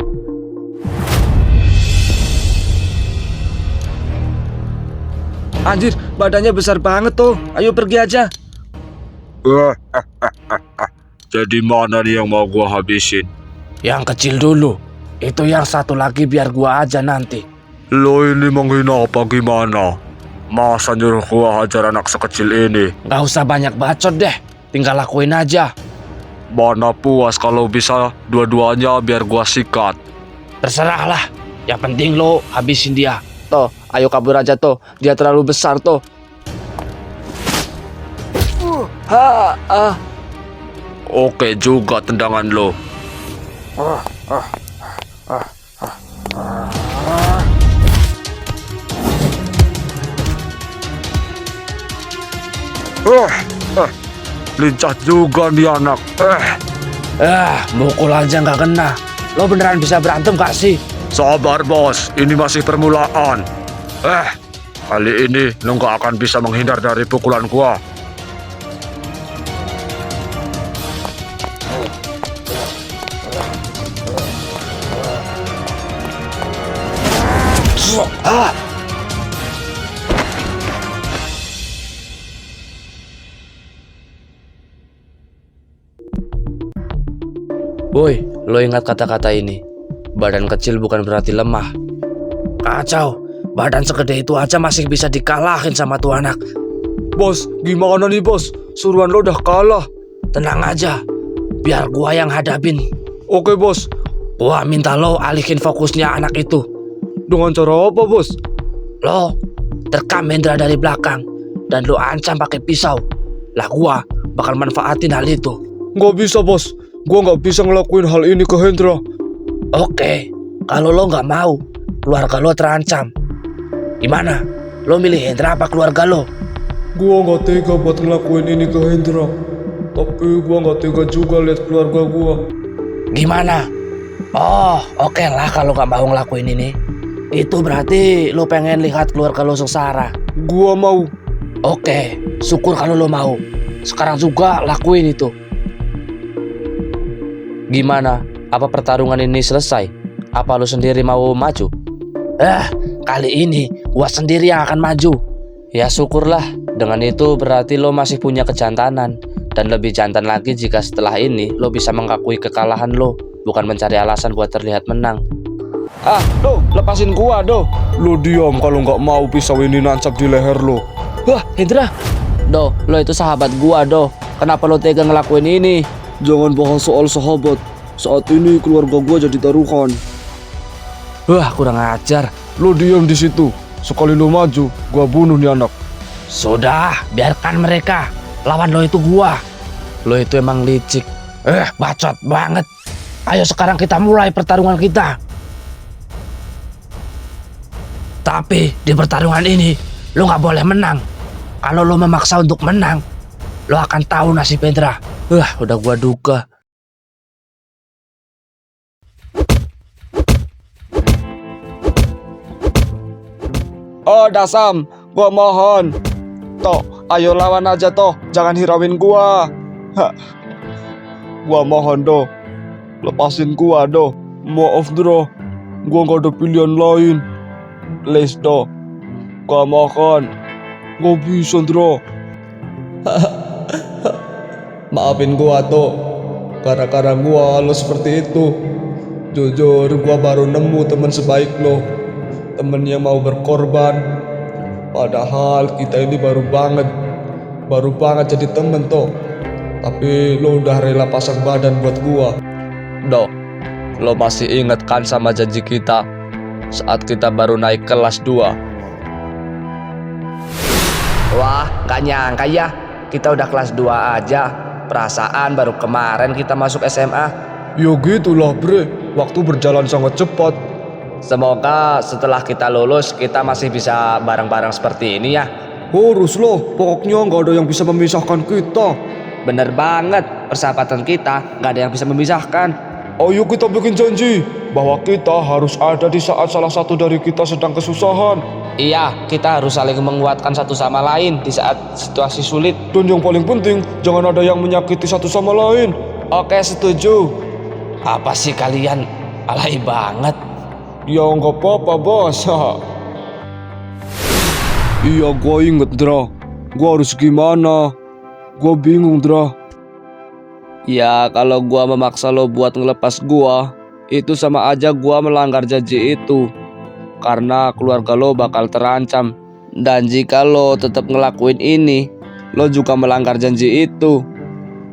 Anjir, badannya besar banget tuh. Ayo pergi aja. Jadi mana nih yang mau gua habisin? Yang kecil dulu. Itu yang satu lagi biar gua aja nanti. Lo ini menghina apa gimana? Masa nyuruh gua hajar anak sekecil ini? Gak usah banyak bacot deh. Tinggal lakuin aja. Mana puas kalau bisa dua-duanya biar gua sikat. Terserah lah. Yang penting lo habisin dia. Toh, ayo kabur aja toh. Dia terlalu besar toh. Oke juga tendangan lo. Lincah juga nih anak. Mukul aja nggak kena. Lo beneran bisa berantem gak sih? Sabar, Bos, ini masih permulaan. Kali ini lo nggak akan bisa menghindar dari pukulan gua. Woi, lo ingat kata-kata ini. badan kecil bukan berarti lemah. Kacau, badan segede itu aja masih bisa dikalahin sama tuh anak. Bos, gimana nih bos? Suruhan lo udah kalah. Tenang aja, biar gua yang hadapin. Oke bos. Gua minta lo alihin fokusnya anak itu. Dengan cara apa bos? Lo terkam Hendra dari belakang dan lo ancam pakai pisau. Lah gua bakal manfaatin hal itu. Nggak bisa bos, gua nggak bisa ngelakuin hal ini ke Hendra. Oke, kalau lo nggak mau, keluarga lo terancam. Gimana? Lo milih Hendra apa keluarga lo? Gua nggak tega buat ngelakuin ini ke Hendra. Tapi gua nggak tega juga lihat keluarga gua. Gimana? Oh, oke lah kalau nggak mau ngelakuin ini. Itu berarti lo pengen lihat keluarga lo sengsara. Gua mau. Oke, syukur kalau lo mau. Sekarang juga lakuin itu. Gimana? Apa pertarungan ini selesai? Apa lo sendiri mau maju? Kali ini gua sendiri yang akan maju. Ya syukurlah, dengan itu berarti lo masih punya kejantanan. Dan lebih jantan lagi jika setelah ini lo bisa mengakui kekalahan lo, bukan mencari alasan buat terlihat menang. Do, lepasin gua, Do. Lo diam kalau nggak mau pisau ini nancap di leher lo. Wah, Hendra. Do, lo itu sahabat gua, Do. Kenapa lo tega ngelakuin ini? Jangan bahas soal sahabat. Saat ini keluarga gua jadi taruhan. Wah, kurang ajar. Lo diam di situ. Sekali lo maju, gua bunuh nih anak. Sudah, biarkan mereka. Lawan lo itu gua. Lo itu emang licik. Bacot banget. Ayo sekarang kita mulai pertarungan kita. Tapi di pertarungan ini lo nggak boleh menang. Kalau lo memaksa untuk menang, lo akan tahu nasib Hendra. Udah gua duga. Oh, Dasam, gua mohon. Toh, ayo lawan aja toh. Jangan hirauin gua. Gua mohon, Do. Lepasin gua, Do. Maaf, Bro. Gua nggak ada pilihan lain. Please, Do. Gua mohon. Gak bisa, Bro. Maafin gua, tuh. Gara-gara gua lo seperti itu. Jujur, gua baru nemu teman sebaik lo. Temen yang mau berkorban. Padahal kita ini baru banget jadi temen toh. Tapi lo udah rela pasang badan buat gua. Do, lo masih inget kan sama janji kita saat kita baru naik kelas 2? Wah, gak nyangka ya. Kita udah kelas 2 aja. Perasaan baru kemarin kita masuk SMA. Ya gitulah, Bre. Waktu berjalan sangat cepat. Semoga setelah kita lulus kita masih bisa bareng-bareng seperti ini ya. Harus loh, pokoknya nggak ada yang bisa memisahkan kita. Bener banget, persahabatan kita nggak ada yang bisa memisahkan. Ayo kita bikin janji bahwa kita harus ada di saat salah satu dari kita sedang kesusahan. Iya, kita harus saling menguatkan satu sama lain di saat situasi sulit. Dan yang paling penting, jangan ada yang menyakiti satu sama lain. Oke, setuju. Apa sih kalian? Alay banget. Ya nggak apa-apa, Bos. Iya, gua inget, Dra. Gua harus gimana? Gua bingung, Dra. Ya kalau gua memaksa lo buat ngelepas gua, itu sama aja gua melanggar janji itu. Karena keluarga lo bakal terancam. Dan jika lo tetap ngelakuin ini, lo juga melanggar janji itu.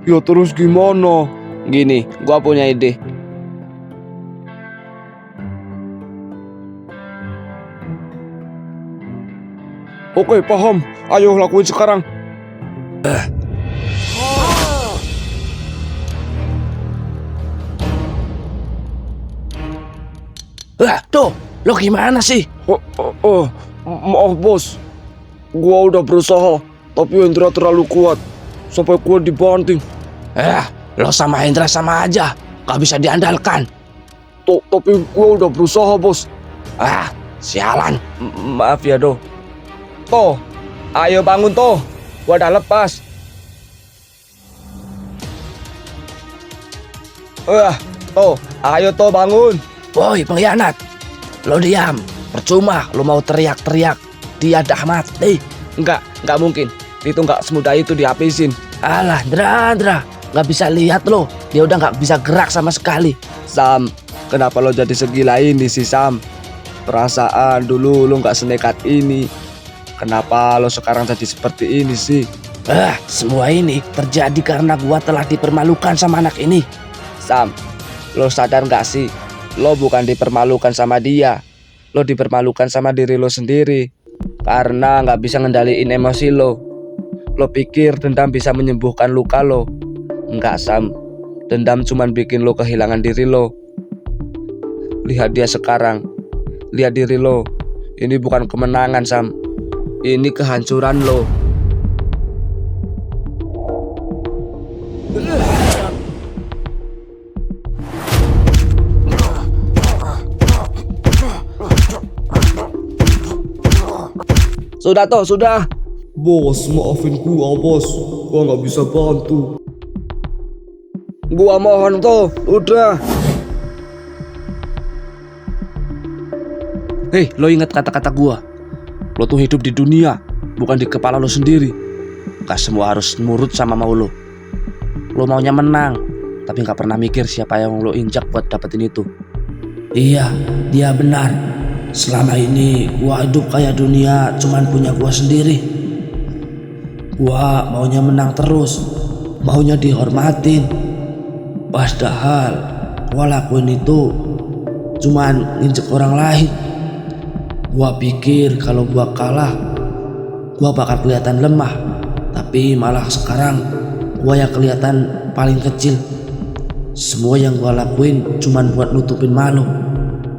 Ya terus gimana? Gini, gua punya ide. Oke, paham. Ayo lakuin sekarang. Tuh, lo gimana sih? Maaf, Bos. Gua udah berusaha, tapi Hendra terlalu kuat. Sampai gua dibanting. Lo sama Hendra sama aja. Gak bisa diandalkan. Tapi gua udah berusaha, Bos. Sialan. Maaf ya, Do. Toh, ayo bangun toh. Gua udah lepas. Toh, ayo toh bangun. Woi, pengkhianat. Lo diam. Percuma lo mau teriak-teriak. Dia dah mati. Enggak mungkin. Itu enggak semudah itu dihabisin. Alah, Ndra. Gak bisa lihat lo. Dia udah gak bisa gerak sama sekali. Sam, Kenapa lo jadi segila ini sih, Sam? Perasaan dulu lo nggak senekat ini. Kenapa lo sekarang jadi seperti ini sih? Semua ini terjadi karena gua telah dipermalukan sama anak ini. Sam, lo sadar nggak sih? Lo bukan dipermalukan sama dia. Lo dipermalukan sama diri lo sendiri. Karena nggak bisa ngendaliin emosi lo. Lo pikir dendam bisa menyembuhkan luka lo. Enggak, Sam. Dendam cuman bikin lo kehilangan diri lo. Lihat dia sekarang. Lihat diri lo. Ini bukan kemenangan, Sam. Ini kehancuran lo. Sudah toh, sudah. Bos, maafin gua, bos. Gua nggak bisa bantu. Gua mohon toh, udah. Hei, lo ingat kata-kata gua. Lo tuh hidup di dunia, bukan di kepala lo sendiri. Gak semua harus nurut sama mau lo. Lo maunya menang, tapi gak pernah mikir siapa yang lo injak buat dapetin itu. Iya, dia benar. Selama ini gua hidup kayak dunia cuman punya gua sendiri. Gua maunya menang terus, maunya dihormatin. Padahal gua lakuin itu cuman nginjek orang lain. Gua pikir kalau gua kalah, gua bakal kelihatan lemah. Tapi malah sekarang gua yang kelihatan paling kecil. Semua yang gua lakuin cuman buat nutupin malu.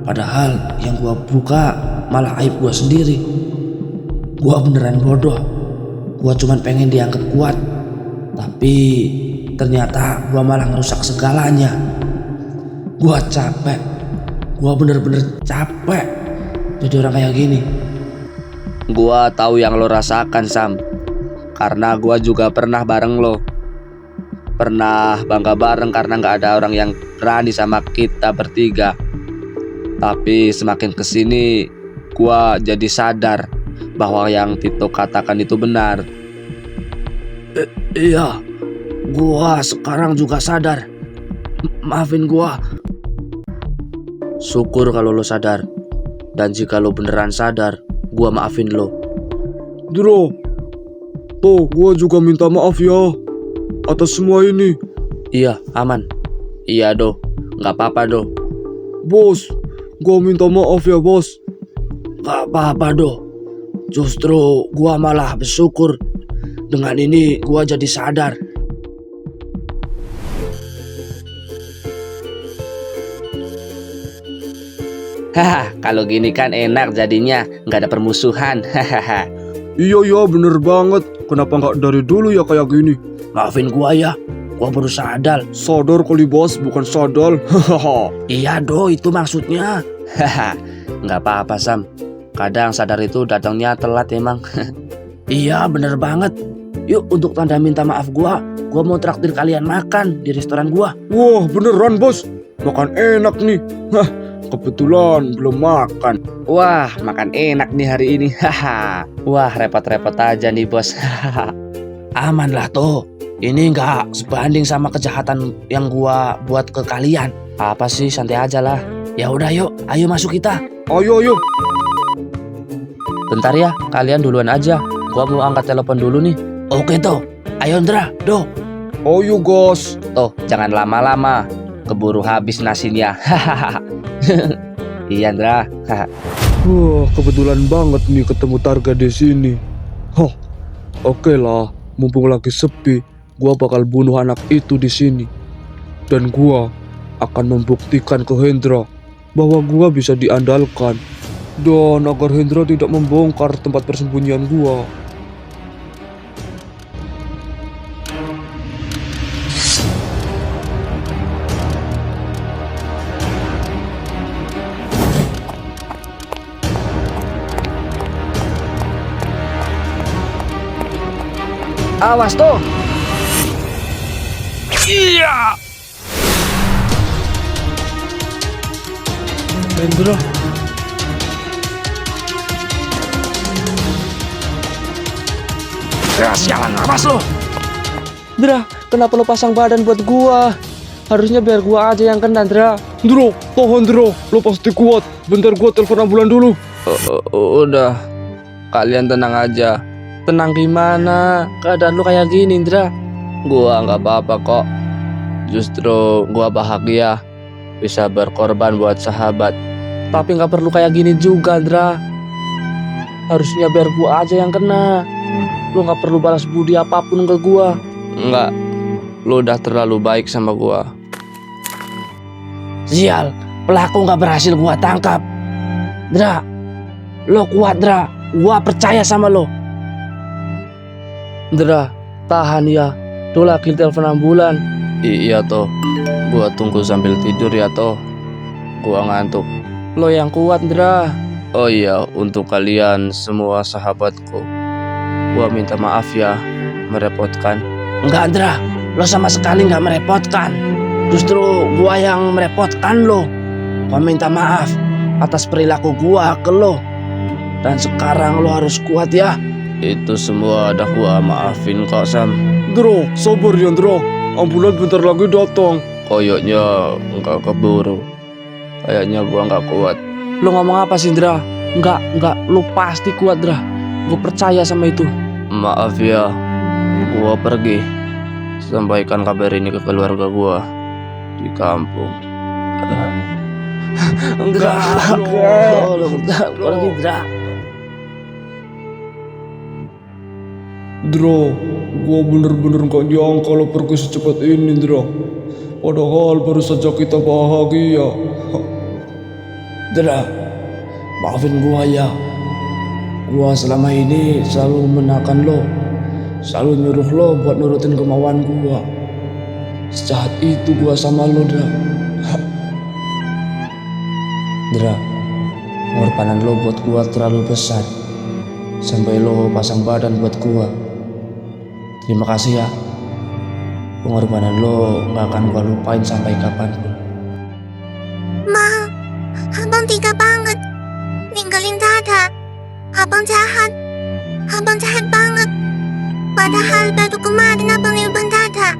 Padahal yang gua buka malah aib gua sendiri. Gua beneran bodoh. Gua cuman pengen dianggap kuat. Tapi ternyata gua malah ngerusak segalanya. Gua capek. Gua bener-bener capek jadi orang kayak gini. Gua tahu yang lo rasakan, Sam. Karena gua juga pernah bareng lo. Pernah bangga bareng karena gak ada orang yang berani sama kita bertiga. Tapi semakin kesini gua jadi sadar bahwa yang Tito katakan itu benar. Iya, gua sekarang juga sadar. Maafin gua. Syukur kalau lo sadar. Dan jika lo beneran sadar, gua maafin lo. Dro, tuh gua juga minta maaf ya atas semua ini. Iya, aman. Iya, Do. Nggak apa-apa, Do. Bos, gua minta maaf ya, bos. Gak apa-apa, Do. Justru gua malah bersyukur. Dengan ini gua jadi sadar. Haha, kalau gini kan enak jadinya, nggak ada permusuhan. Hahaha. Iya bener banget. Kenapa nggak dari dulu ya kayak gini? Maafin gua ya. Gua baru sadar. Sadar kali, bos, bukan sadal. Hahaha. Iya, Do, itu maksudnya. Haha, nggak apa-apa, Sam. Kadang sadar itu datangnya telat emang. Iya, bener banget. Yuk, untuk tanda minta maaf gua mau traktir kalian makan di restoran gua. Wah, beneran, bos. Makan enak nih. Hah, kebetulan belum makan. Wah, makan enak nih hari ini. Haha. Wah, repot-repot aja nih, bos. Aman lah, toh. Ini nggak sebanding sama kejahatan yang gua buat ke kalian. Apa sih, santai aja lah. Ya udah, yuk, ayo masuk kita. Ayo. Bentar ya, kalian duluan aja. Gua mau angkat telepon dulu nih. Oke, toh. Ayo, Ndra, Do. Ayo, Gos. Tuh, jangan lama-lama. Keburu habis nasinya. Hahaha. Iya, Ndra. Wah, kebetulan banget nih ketemu Targa di sini. Hah, oke lah. Mumpung lagi sepi, gua bakal bunuh anak itu di sini. Dan gua akan membuktikan ke Hendra bahwa gua bisa diandalkan. Dan agar Hendra tidak membongkar tempat persembunyian gua. Awas tuh. Iya. Hendra. Ya, sialan, awas lo. Ndra, kenapa lo pasang badan buat gua? Harusnya biar gua aja yang kena, Dra. Dro, tahan Dro, lo pasti kuat. Bentar gua telepon ambulan dulu. Udah, kalian tenang aja. Tenang gimana? Keadaan lu kayak gini, Dra. Gua nggak apa-apa kok. Justru gua bahagia bisa berkorban buat sahabat. Tapi nggak perlu kayak gini juga, Dra. Harusnya biar gua aja yang kena. Lu nggak perlu balas budi apapun ke gua. Nggak, lu udah terlalu baik sama gua. Sial, pelaku nggak berhasil gua tangkap. Dra, lo kuat Dra, gua percaya sama lo. Dra, tahan ya. Tuh lagi telepon ambulan. Iya toh, gua tunggu sambil tidur ya toh. Gua ngantuk. Lo yang kuat, Dra. Oh iya, untuk kalian semua sahabatku, gua minta maaf ya, merepotkan. Enggak Dra, lo sama sekali nggak merepotkan. Justru gua yang merepotkan lo. Gua minta maaf atas perilaku gua ke lo. Dan sekarang lo harus kuat ya. Itu semua udah gua maafin kok, Sam. Dro, sabar ya Dro. Ambulan bentar lagi datang. Koyoknya nggak keburu. Kayaknya gua nggak kuat. Lo ngomong apa sih Dra? Enggak, lo pasti kuat Dra. Gue percaya sama itu. Maaf ya, gua pergi. Sampaikan kabar ini ke keluarga gua di kampung. Enggak, pergi Dra. Dro, gua bener-bener gak nyangka lo pergi secepat ini Dro. Padahal baru saja kita bahagia. Dra, maafin gua ya. Gua selama ini selalu menekan lo, selalu nyuruh lo buat nurutin kemauan gua. Sejahat itu gua sama lo, Dra. Dra, pengorbanan lo buat gua terlalu besar. Sampai lo pasang badan buat gua. Terima kasih ya. Pengorbanan lo gak akan gua lupain sampai kapanpun. Ma, abang tega banget ninggalin Dada. Abang jahat banget. Padahal baru kemarin abang nelpon Dada.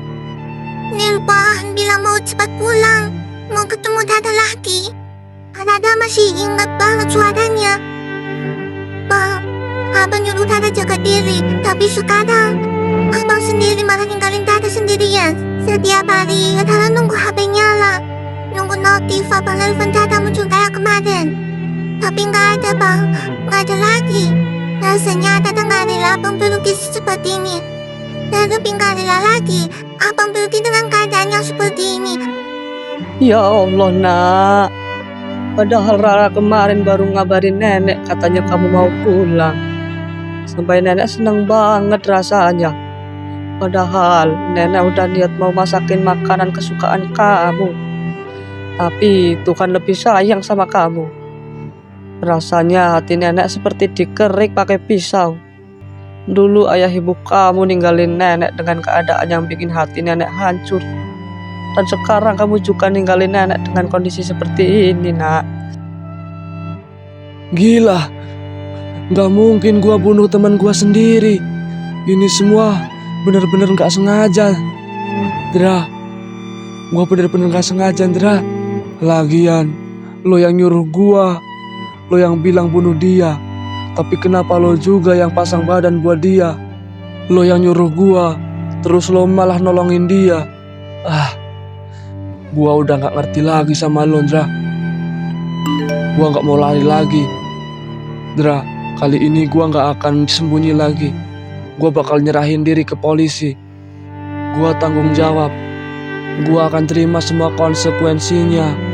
Nelpon bilang mau cepat pulang, mau ketemu Dada lagi. Dada masih ingat banget suaranya. Bang, abang nyuruh Dada jaga diri, tapi sekarang abang sendiri malah ninggalin Dada sendirian. Setiap hari Dada nunggu HP nyala, nunggu notif abang nelpon Dada muncul kayak kemarin. Tapi nggak ada bang, nggak ada lagi. Rasanya Dada nggak rela abang pergi seperti ini. Dan lebih nggak rela lagi abang pergi dengan keadaan yang seperti ini. Ya Allah nak, padahal Rara kemarin baru ngabarin nenek katanya kamu mau pulang. Sampai nenek seneng banget rasanya. Padahal nenek udah niat mau masakin makanan kesukaan kamu. Tapi Tuhan lebih sayang sama kamu. Rasanya hati nenek seperti dikerik pakai pisau. Dulu ayah ibu kamu ninggalin nenek dengan keadaan yang bikin hati nenek hancur. Dan sekarang kamu juga ninggalin nenek dengan kondisi seperti ini, nak. Gila, gak mungkin gua bunuh teman gua sendiri. Ini semua bener-bener gak sengaja, Dra. Gua bener-bener gak sengaja, Dra. Lagian, lo yang nyuruh gua, lo yang bilang bunuh dia. Tapi kenapa lo juga yang pasang badan buat dia? Lo yang nyuruh gua, terus lo malah nolongin dia. Gua udah gak ngerti lagi sama lo, Dra. Gua gak mau lari lagi, Dra. Kali ini gua gak akan sembunyi lagi. Gua bakal nyerahin diri ke polisi. Gua tanggung jawab. Gua akan terima semua konsekuensinya.